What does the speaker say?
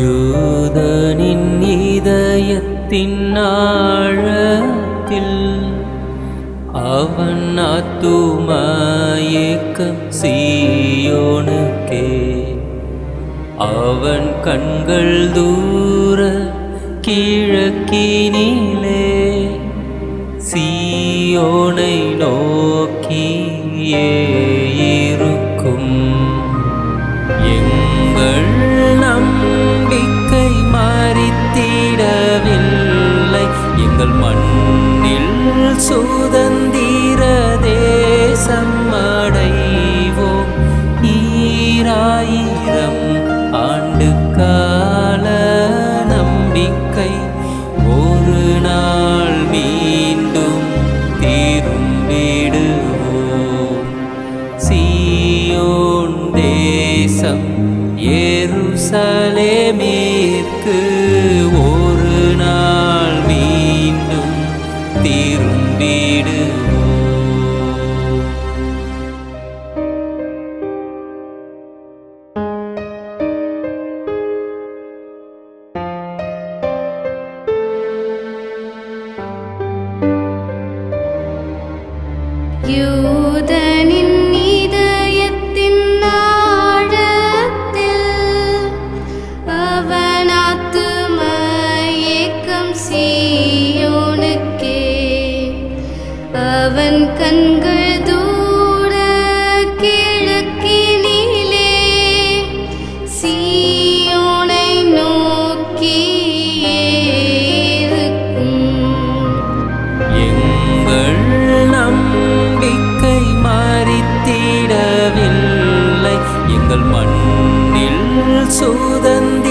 யூதனின் இதயத்தின் ஆழத்தில் அவன் ஆத்துமா ஏக்கம் சீயோனுக்கே. அவன் கண்கள் தூர கிழக்கினிலே சீயோனை நோக்கியே இருக்கும். எங்கள் நம்பிக்கை மரித்திடவில்லை, எங்கள் மண்ணில் சுதந்திர தேசம் அடைவோம். 2000 ஆண்டு கால நம்பிக்கை ஒரு நாள் மீண்டும் திரும்பிடுவோம். சீயோன் தேசம் எருசலேமிற்கு ஒரு நாள் மீண்டும் திரும்பிடுவோம். யூதனின் இதயத்தின் ஆழத்தில் அவன் ஆத்துமா ஏக்கம் சீயோனுக்கே. அவன் கண்கள் தூர கிழக்கினிலே சீயோனை நோக்கியே இருக்கும். எங்கள் நம்பிக்கை மரித்திடவில்லை, எங்கள் மண்ணில் சுதந்திர